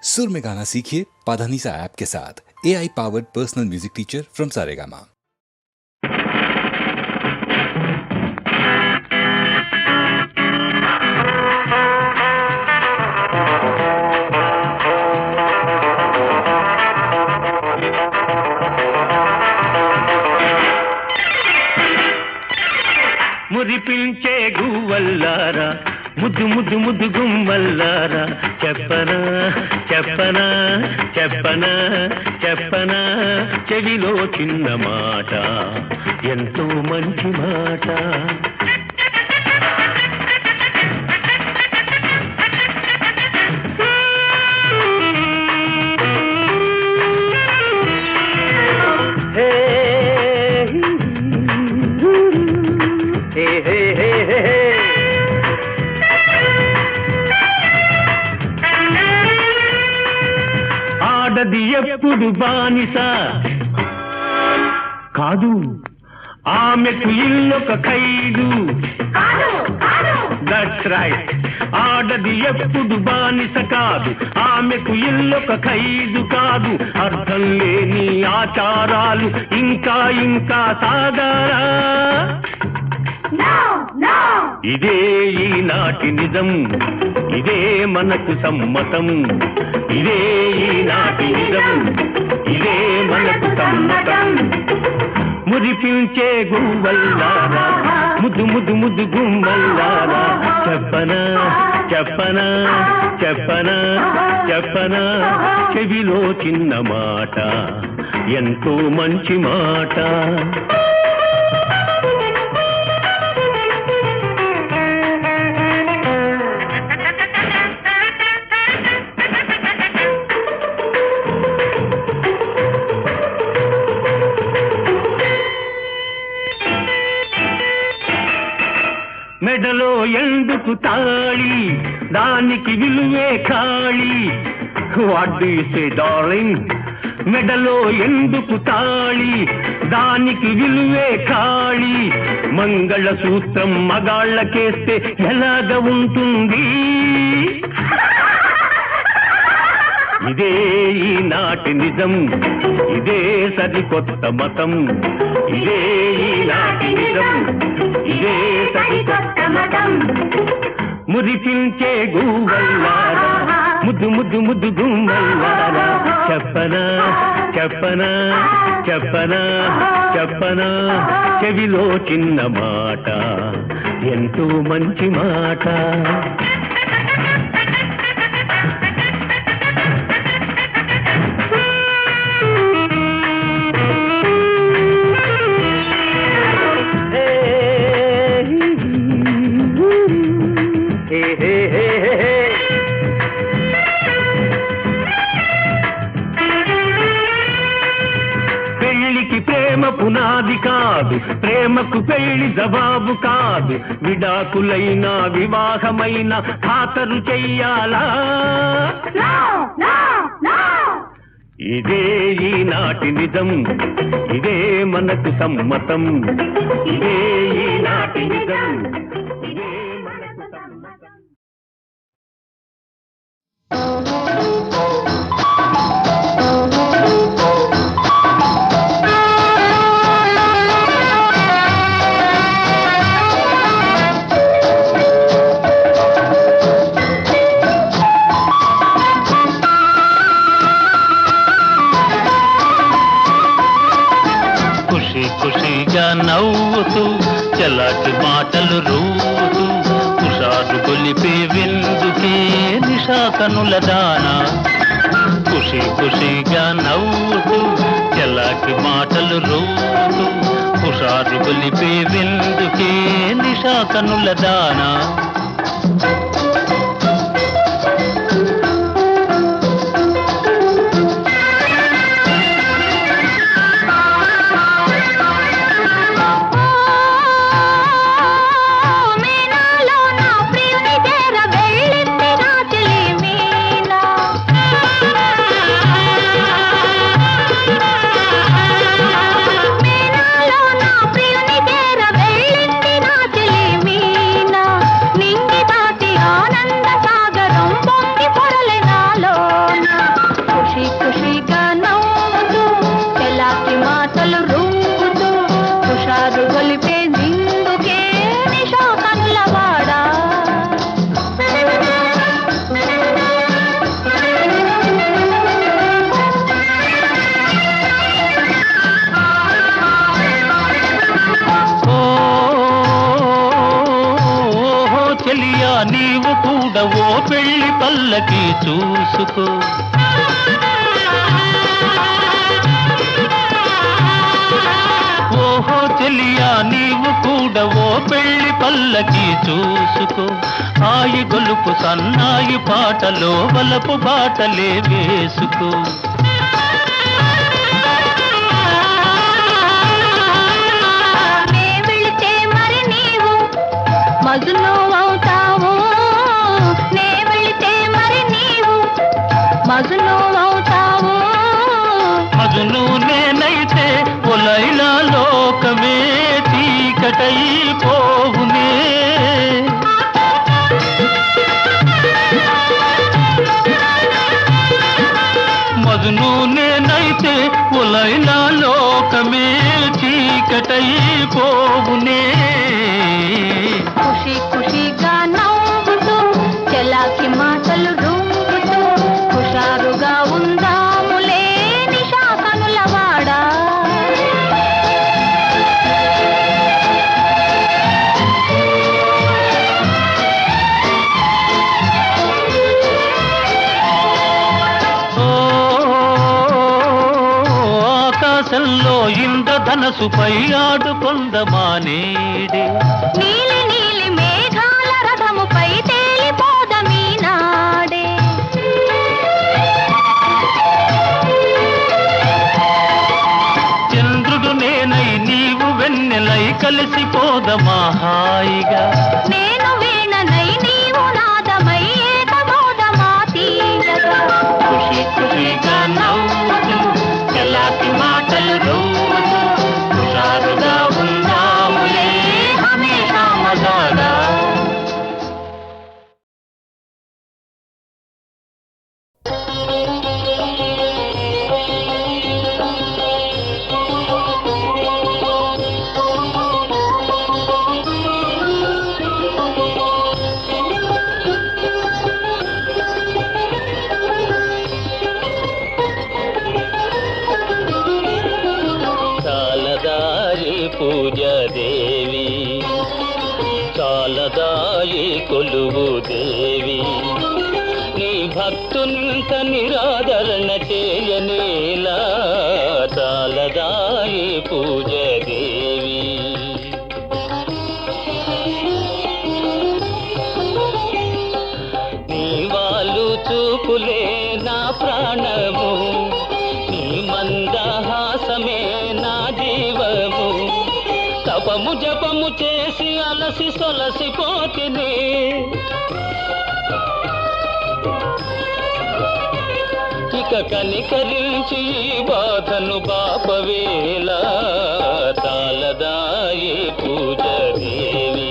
सुर में गाना सीखिए पाधानीसा ऐप के साथ। AI powered personal music teacher from Saregama. మురిపించే గువ్వల్లారా ముద్దు ముద్దు ముద్దు గుమ్మల్లారా చెప్పనా చెప్పనా చెప్పనా చెప్పనా చెవిలో చిన్న మాట ఎంతో మంచి మాట. ఆడది ఎప్పుడు బానిస కాదు, ఆమెకు ఇల్లొక ఖైదు. That's right. ఆడది ఎప్పుడు బానిస కాదు, ఆమెకు ఇల్లొక ఖైదు కాదు. అర్థం లేని ఆచారాలు ఇంకా ఇంకా సాగారా? ఇదే ఈనాటి నిజం, ఇదే మనకు సమ్మతం. ఇదే ఈనాటి నిజం, ఇదే మనకు సమ్మతం. మురిపించే గువ్వల్లారా ముద్దు ముద్దు ముద్దు గుమ్మల్లారా చెప్పనా చెప్పనా చెప్పనా చెప్పనా చెవిలో చిన్న మాట ఎంతో మంచి మాట. మెడలో ఎందుకు తాళి, దానికి విలువే ఖాళీ. What do you say darling? మెడలో ఎందుకు తాళి, దానికి విలువే ఖాళీ. మంగళ సూత్రం మగాళ్ళకేస్తే ఎలాగ ఉంటుంది? ఇదే ఈనాటి నిజం, ఇదే సరికొత్త మతం. ఇదే ఈనాటి నిజం, ఇదే సరికొత్త మతం. మురిపించే గువ్వల్లారా ముద్దు ముద్దు ముద్దు గుమ్మల్లారా చెప్పనా చెప్పనా చెప్పనా చెప్పనా చెవిలో చిన్న మాట ఎంతో మంచి మాట. పెళ్లికి ప్రేమ పునాది కాదు, ప్రేమకు పెళ్లి జవాబు కాదు. విడాకులైనా వివాహమైన ఖాతరు చెయ్యాలా? ఇదే ఈనాటి నిజం, ఇదే మనకు సమ్మతం. ఇదే ఈనాటి నిజం, ఇదే మనకు సమ్మతం. ఖుషిగా నవ్వుతూ చలాకి మాటలు రూతూ హుషారు గొలిపే విందుకే నిషా కనుల దానా. ఖుషిగా నవ్వుతూ చలాకి మాటలు రూతూ హుషారు గొలిపే విందుకే నిషా కనుల దానా. నింగి దాటి ఆన పెళ్లి పల్లకి చూసుకో. ఓహో చెలియా నీవు కూడా ఓ పెళ్లి పల్లకి చూసుకో. ఆయి గొలుపు సన్నాయి పాటలో వలపు బాటలే వేసుకో. మజును అవుతావు నే వెళితే మరి నీవు మజును అవుతావు. మజును నేనైతే ఒలైలా లోకమే చీకటైపోవునే. మజును నేనైతే ఒలైలా లోకమే చీకటైపోవునే. ఖుషి ఖుషిగా నవ్వుతూ చెలాకి మాటలు రూపుతూ హుషారుగా ఉందాములే నిషా కనులవాడా. ఆకాశంలో ఇంద్రధనసుపై ఆడుకొందమానేడే. నీలి నీలి మేఘాల రథముపై తేలిపోదమీ నాడే. చంద్రుడు నేనై నీవు వెన్నెలై కలిసిపోదమా హాయిగా. నేను వీణనై నీవు నాదమై ఏకమోదమా తీయగా. ఖుషి ఖుషిగా నవ్వుతూ చెలాకి మాటలు రోజు హుషారుగా ఉందాములే హమేషా మజాగా. చాలదాయి పూజాదేవి చాలదాయి కొలువు దేవి నీ భక్తునింత నిరాదరణ చేయనేలా. చాలదాయి పూజాదేవి నీ వాళ్ళు చూపులే నా ప్రాణము నీ మందహాసమే నా జీవము. తపము జపము చేసి అలసి సొలసిపోతిని ఇక కనికరించి ఈ బాధను బాపవేలా. చాలదాయి పూజాదేవి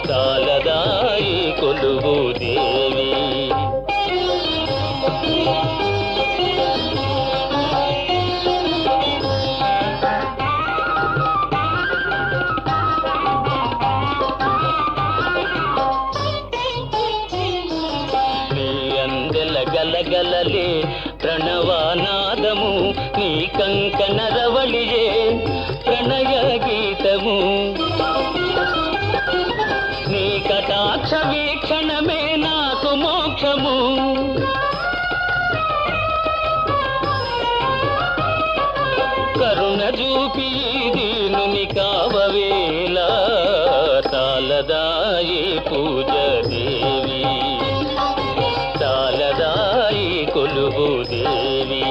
చాలదాయి కొలువు దేవి. గలగలలే ప్రణవానాదము నీ కంకణ రవళియే ప్రణయ గీతము. నీ కటాక్ష వీక్షణమే నాకు మోక్షము. కరుణ చూపి దీనుని కావవేలా. చాలదాయి పూజాదేవి చాలదాయి కొలువు దేవి.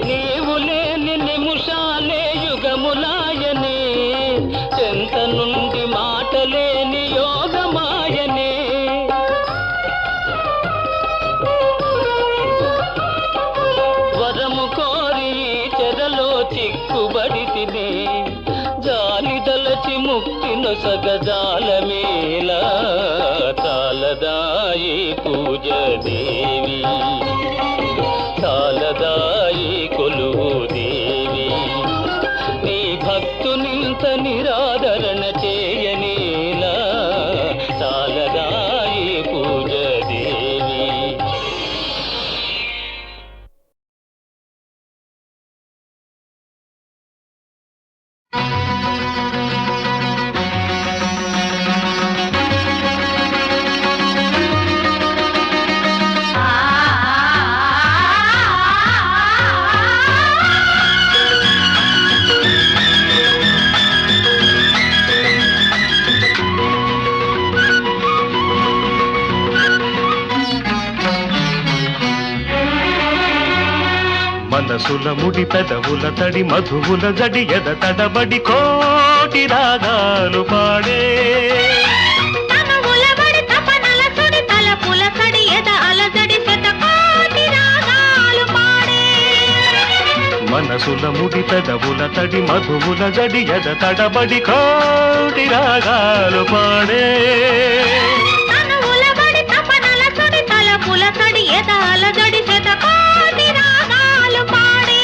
నీవు లేని నిముషాలే యుగములాయనే చెంత నుండి మాటలేని యోగమాయనే. వరము కోరి చెరలో చిక్కుబడితిని జాలి దలచి ముక్తిను సగజాలమేలా. చాలదాయి పూజాదేవి చాలదాయి కొలువు దేవి నీ భక్తునింత నిరాదరణ చేయనేలా. చాలదాయి పూజాదేవి మనసుల ముడి పెదవుల తడి మధువుల జడి ఎద తడబడి కోటి రాగాలు పాడే తనువులబడి తపనల సుడి తలపుల సడి ఎద అలజడి శతకోటి రాగాలు పాడే మనసుల ముడి పెదవుల తడి మధువుల జడి ఎద తడబడి కోటి రాగాలు పాడే తనువులబడి తపనల సుడి తలపుల సడి ఎద అలజడి శతకోటి రాగాలు పాడే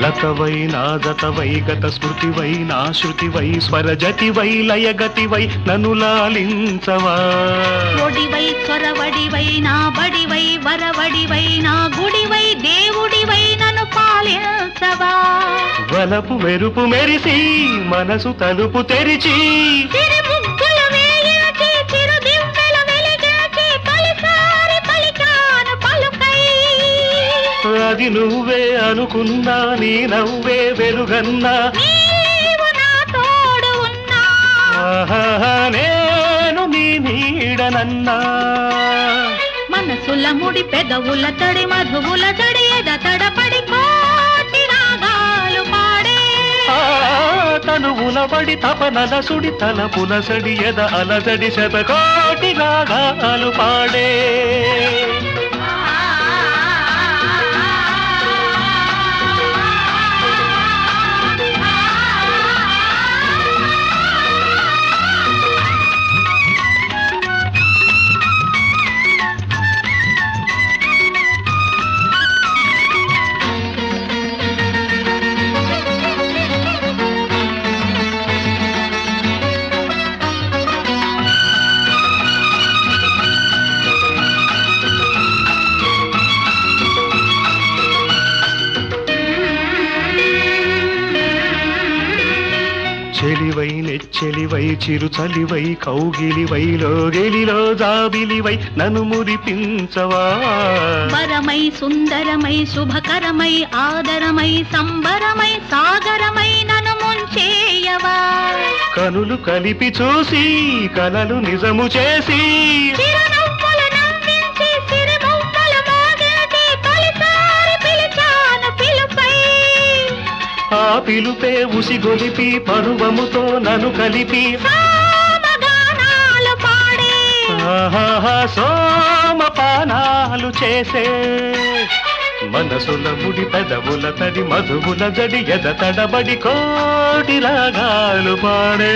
లతవై నాదతవై గత స్మృతివై నా శృతివై స్వరజతివై లయగతివై నన్ను లాలించవా ఒడివై స్వరవడివై నా బడివై వరవడివై నా గుడివై దేవుడివై నన్ను పాలించవా వలపు మెరుపు మెరిసి మనసు తలుపు తెరిచి చిరుముగ్గులు వేయించి చిరుదివ్వెల వెలిగించి తొలిసారి పలికాను పలుకై అది నువ్వే అనుకున్నా నీ నవ్వే వెలుగన్నా నీవు నా తోడు ఉన్నా ఆహా, నేను నీ నీడనన్నా మనసుల ముడి పెదవుల తడి మధువుల తడి ఎద తడపడి కోటి రాగాలు పాడే ఆ, తనువుల బడి తపనల సుడి తలపుల సడి ఎద అలజడి శతకోటి రాగాలు పాడే చెలివై నెచ్చెలివై చిరుచలివై కౌగిలివై లోగెలిలో జాబిలివై నన్ను మురిపించవా వరమై సుందరమై శుభకరమై ఆదరమై సంబరమై సాగరమై నన్ను ముంచేయవా కనులు కలిపి చూసి కలలు నిజము చేసి చిరునవ్వులు నవ్వించి సిరిమౌనలు మోగించి తొలిసారి పిలిచాను పిలుపై ఆ పిలుపే ఉసిగొలిపి పరువముతో నన్ను కలిపి సామగానాలు పాడే ఆహాహా, సోమపానాలు చేసే మనసుల ముడి పెదవుల తడి మధువుల జడి ఎద తడబడి కోటి రాగాలు పాడే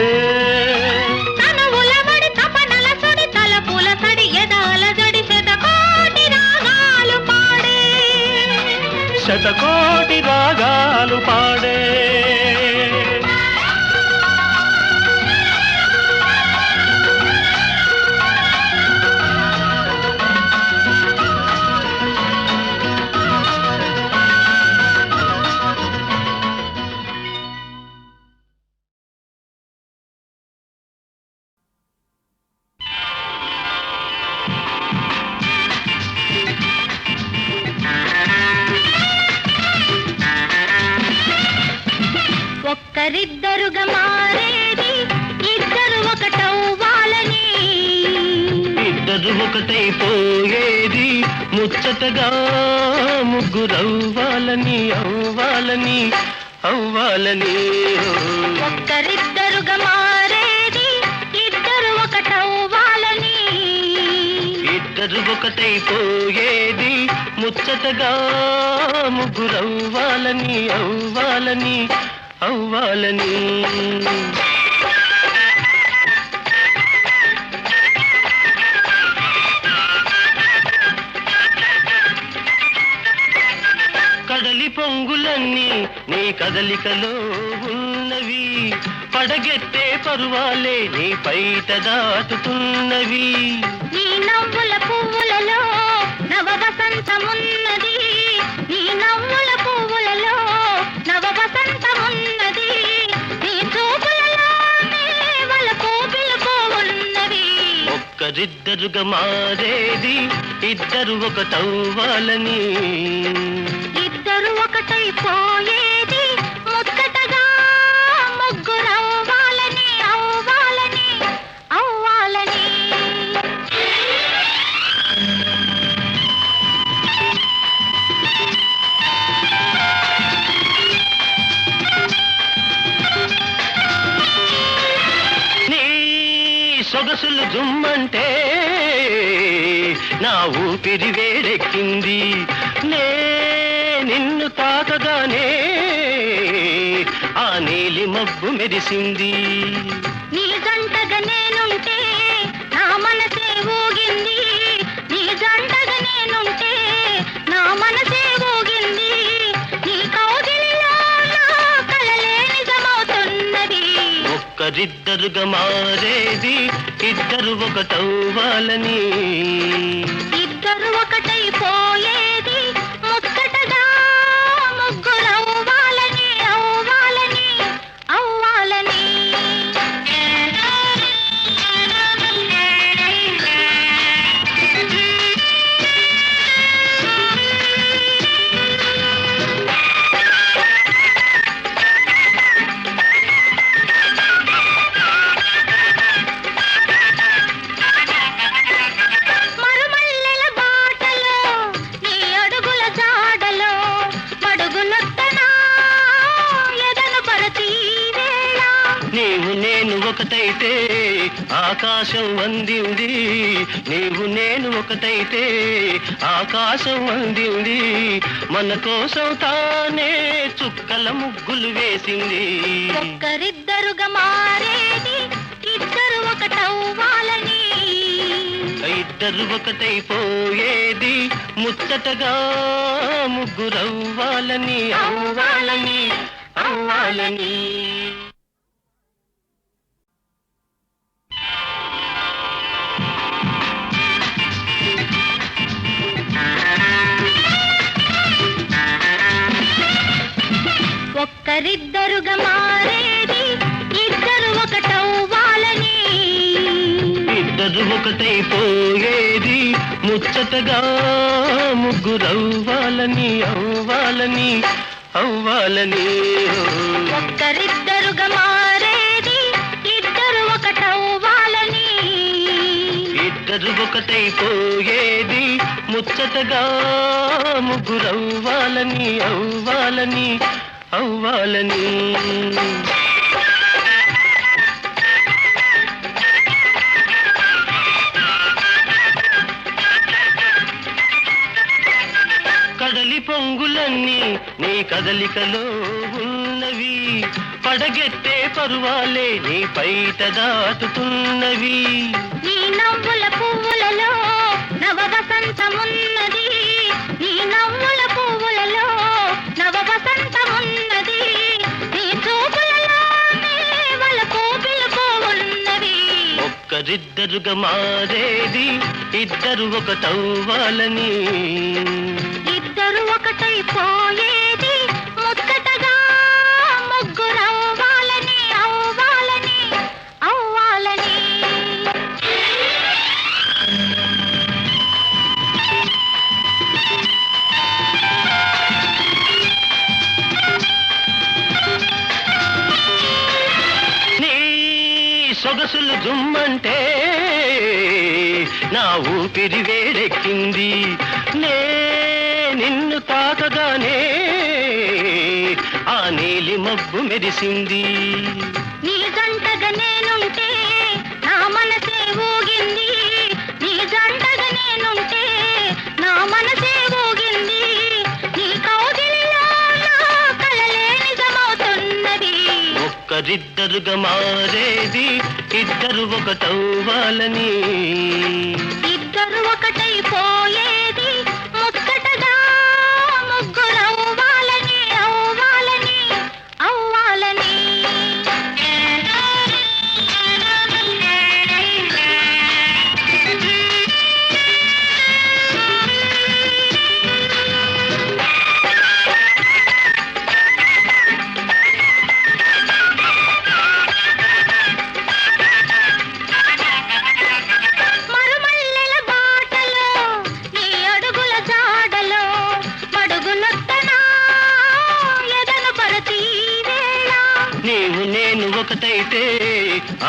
తనువులబడి తపనల సుడి తలపుల సడి ఎద అలజడి శతకోటి రాగాలు పాడే శతకోటి రాగాలు పాడే ఒక్కరిద్దరుగా మారేది ఇద్దరు ఒకటవ్వాలని ఇద్దరు ఒకటైపోయేది ముచ్చటగా ముగ్గురవ్వాలని అవ్వాలని అవ్వాలని ఒక్కరిద్దరుగా మారేది ఇద్దరు ఒకటవ్వాలని ఇద్దరు ఒకటైపోయేది ముచ్చటగా ముగ్గురవ్వాలని అవ్వాలని అవ్వాలని కదలి పొంగులన్నీ నీ కదలికలో ఉన్నవి పడగెత్తే పరువాలే నీ పైట దాటుతున్నవి. నీ నవ్వుల పువ్వులలో నవ వసంతమున్నది, నీ నవ్వుల పువ్వులలో నవ వసంతమున్నది, నీ చూపులలోనే వలపు పిలుపు ఉన్నది. ఒక్కరిద్దరుగా మారేది ఇద్దరు ఒకటవ్వాలని, ఇద్దరు ఒకటైపోయేది ముచ్చటగా ముగ్గురవ్వాలని, అవ్వాలని, అవ్వాలని. నీ సొగసులు జుమ్మంటే నా ఊపిరి వేడెక్కింది. నిన్ను తాకగానే ఆ నీలి మబ్బు మెరిసింది. నీ జంటగా నేనుంటే నా మనసే ఊగింది, నీ జంటగా నేనుంటే నా మనసే ఊగింది, నీ కౌగిలిలో నా కలలే నిజమవుతున్నది. ఒక్కరిద్దరుగా మారేది ఇద్దరు ఒకటవ్వాలని, ఇద్దరు ఒకటైపోయేది ముచ్చటగా ముగ్గురవ్వాలని, అవ్వాలని, అవ్వాలని. మరుమల్లెల బాటలో నీ అడుగుల జాడలో మడుగులొత్తనా ఎదను పరచి వేళ. నీవు నేను ఒకటైతే ఆకాశం అందింది, నీవు నేను ఒకటైతే ఆకాశం అందింది, మన కోసం తానే చుక్కల ముగ్గులు వేసింది. ఒక్కరిద్దరుగా మారేది ఇద్దరు ఒకటవ్వాలని, ఇద్దరు ఒకటైపోయేది ముచ్చటగా ముగ్గురవ్వాలని, అవ్వాలని, అవ్వాలని. ఒక్కరిద్దరుగా మారేది ఇద్దరు ఒకటవ్వాలని, ఇద్దరు ఒకటైపోయేది ముచ్చటగా ముగ్గురవ్వాలని, అవ్వాలని, అవ్వాలని. ఒక్కరిద్దరుగా మారేది ఇద్దరు ఒకటవ్వాలని, ఇద్దరు ఒకటైపోయేది ముచ్చటగా ముగ్గురవ్వాలని, అవ్వాలని, అవ్వాలని. కడలి పొంగులన్నీ నీ కదలికలో ఉన్నవి, పడగెత్తే పరువాలే నీ పైట దాటుతున్నవి. నీ నవ్వుల పువ్వులలో నవ వసంతమున్నది, నీ నవ్వుల పువ్వులలో నవ వసంతమున్నది, నీ చూపులలోనే వలపు పిలుపు ఉన్నది. ఒక్కరిద్దరుగా మారేది ఇద్దరు ఒకటవ్వాలని, ఇద్దరు ఒకటైపోయేది ముచ్చటగా ముగ్గురవ్వాలని, అవ్వాలని, అవ్వాలని. నీ సొగసులు జుమ్మంటే నా ఊపిరి వేడెక్కింది. నిన్ను తాకగానే ఆ నీలి మబ్బు మెరిసింది. నీ జంటగా నేనుంటే నా మనసే ఊగింది, నీ జంటగా నేనుంటే నా మనసే ఊగింది, నీ కౌగిలిలో నా కలలే నిజమవుతున్నది. ఒక్కరిద్దరుగా మారేది ఇద్దరు ఒకటవ్వాలని, ఇద్దరు ఒకటైపోయేది ముచ్చటగా ముగ్గురవ్వాలని, అవ్వాలని, అవ్వాలని.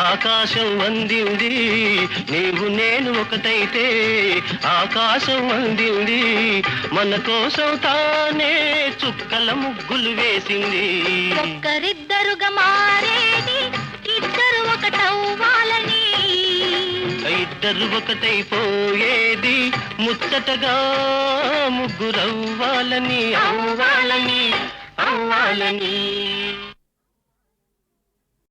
ఆకాశం అందింది, నీవు నేను ఒకటైతే ఆకాశం అందింది, మన కోసం తానే చుక్కల ముగ్గులు వేసింది. ఒక్కరిద్దరుగా మారేది ఇద్దరు ఒకటవ్వాలని, ఇద్దరు ఒకటైపోయేది ముచ్చటగా ముగ్గురవ్వాలని, అవ్వాలని అవ్వాలని.